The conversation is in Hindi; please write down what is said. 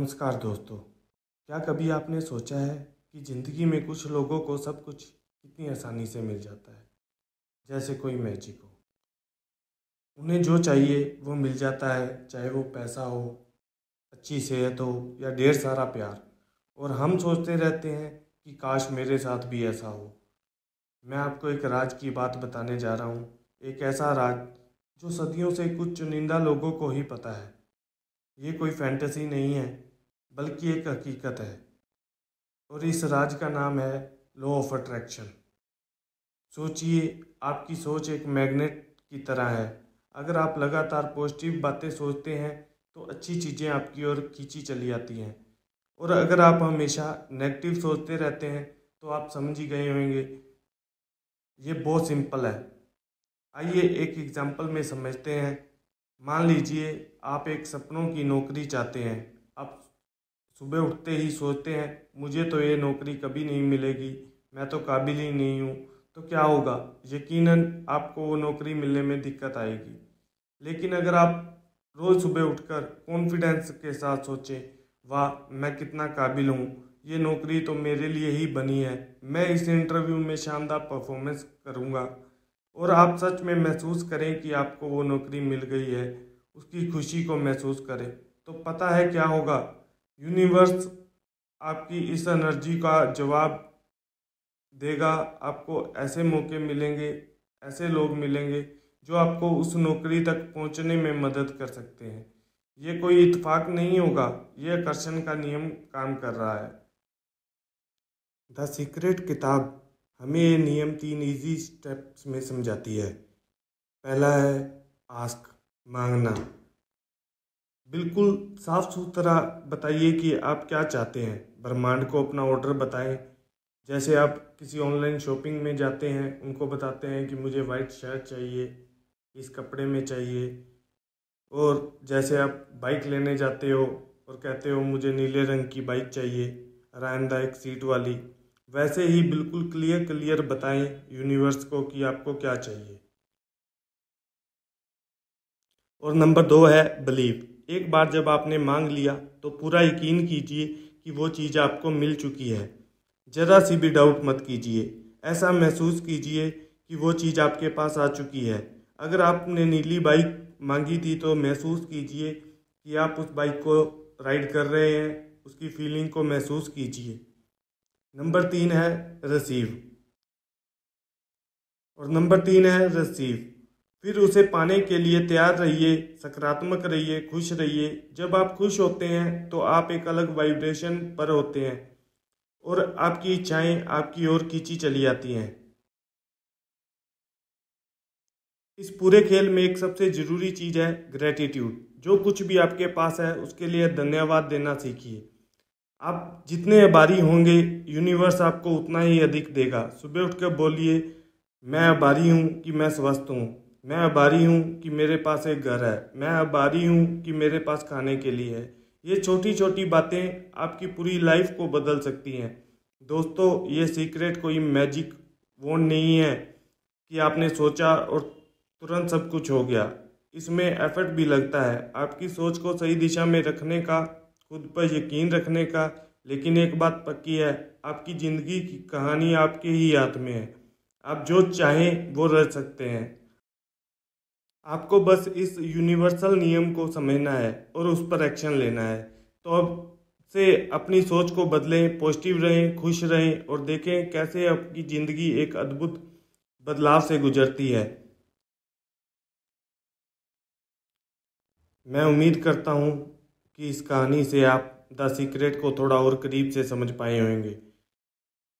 नमस्कार दोस्तों। क्या कभी आपने सोचा है कि ज़िंदगी में कुछ लोगों को सब कुछ कितनी आसानी से मिल जाता है, जैसे कोई मैजिक हो। उन्हें जो चाहिए वो मिल जाता है, चाहे वो पैसा हो, अच्छी सेहत हो या ढेर सारा प्यार। और हम सोचते रहते हैं कि काश मेरे साथ भी ऐसा हो। मैं आपको एक राज की बात बताने जा रहा हूँ, एक ऐसा राज जो सदियों से कुछ चुनिंदा लोगों को ही पता है। ये कोई फैंटेसी नहीं है, बल्कि एक हकीकत है। और इस राज का नाम है लॉ ऑफ अट्रैक्शन। सोचिए, आपकी सोच एक मैग्नेट की तरह है। अगर आप लगातार पॉजिटिव बातें सोचते हैं तो अच्छी चीज़ें आपकी ओर खींची चली आती हैं। और अगर आप हमेशा नेगेटिव सोचते रहते हैं तो आप समझ ही गए होंगे। ये बहुत सिंपल है। आइए एक एग्जांपल में समझते हैं। मान लीजिए आप एक सपनों की नौकरी चाहते हैं। आप सुबह उठते ही सोचते हैं मुझे तो ये नौकरी कभी नहीं मिलेगी, मैं तो काबिल ही नहीं हूँ। तो क्या होगा? यकीनन आपको वो नौकरी मिलने में दिक्कत आएगी। लेकिन अगर आप रोज़ सुबह उठकर कॉन्फिडेंस के साथ सोचें, वाह मैं कितना काबिल हूँ, ये नौकरी तो मेरे लिए ही बनी है, मैं इस इंटरव्यू में शानदार परफॉर्मेंस करूँगा, और आप सच में महसूस करें कि आपको वो नौकरी मिल गई है, उसकी खुशी को महसूस करें, तो पता है क्या होगा? यूनिवर्स आपकी इस एनर्जी का जवाब देगा। आपको ऐसे मौके मिलेंगे, ऐसे लोग मिलेंगे जो आपको उस नौकरी तक पहुंचने में मदद कर सकते हैं। ये कोई इत्तेफाक नहीं होगा, ये आकर्षण का नियम काम कर रहा है। द सीक्रेट किताब हमें ये नियम 3 इजी स्टेप्स में समझाती है। पहला है आस्क, मांगना। बिल्कुल साफ सुथरा बताइए कि आप क्या चाहते हैं। ब्रह्मांड को अपना ऑर्डर बताएं। जैसे आप किसी ऑनलाइन शॉपिंग में जाते हैं, उनको बताते हैं कि मुझे वाइट शर्ट चाहिए, इस कपड़े में चाहिए। और जैसे आप बाइक लेने जाते हो और कहते हो मुझे नीले रंग की बाइक चाहिए, आरामदायक सीट वाली, वैसे ही बिल्कुल क्लियर बताएं यूनिवर्स को कि आपको क्या चाहिए। और नंबर 2 है बिलीव। एक बार जब आपने मांग लिया तो पूरा यकीन कीजिए कि वो चीज़ आपको मिल चुकी है। ज़रा सी भी डाउट मत कीजिए। ऐसा महसूस कीजिए कि वो चीज़ आपके पास आ चुकी है। अगर आपने नीली बाइक मांगी थी तो महसूस कीजिए कि आप उस बाइक को राइड कर रहे हैं, उसकी फीलिंग को महसूस कीजिए। नंबर 3 है रिसीव। और नंबर 3 है रिसीव। फिर उसे पाने के लिए तैयार रहिए, सकारात्मक रहिए, खुश रहिए। जब आप खुश होते हैं तो आप एक अलग वाइब्रेशन पर होते हैं और आपकी इच्छाएं आपकी ओर खींची चली आती हैं। इस पूरे खेल में एक सबसे ज़रूरी चीज़ है ग्रेटिट्यूड। जो कुछ भी आपके पास है उसके लिए धन्यवाद देना सीखिए। आप जितने आभारी होंगे यूनिवर्स आपको उतना ही अधिक देगा। सुबह उठकर बोलिए, मैं आभारी हूँ कि मैं स्वस्थ हूँ, मैं आभारी हूँ कि मेरे पास एक घर है, मैं आभारी हूँ कि मेरे पास खाने के लिए है। ये छोटी छोटी बातें आपकी पूरी लाइफ को बदल सकती हैं। दोस्तों, ये सीक्रेट कोई मैजिक वॉन्ड नहीं है कि आपने सोचा और तुरंत सब कुछ हो गया। इसमें एफर्ट भी लगता है, आपकी सोच को सही दिशा में रखने का, खुद पर यकीन रखने का। लेकिन एक बात पक्की है, आपकी ज़िंदगी की कहानी आपके ही हाथ में है। आप जो चाहें वो रच सकते हैं। आपको बस इस यूनिवर्सल नियम को समझना है और उस पर एक्शन लेना है। तो अब से अपनी सोच को बदलें, पॉजिटिव रहें, खुश रहें और देखें कैसे आपकी ज़िंदगी एक अद्भुत बदलाव से गुजरती है। मैं उम्मीद करता हूँ कि इस कहानी से आप द सीक्रेट को थोड़ा और करीब से समझ पाए होंगे।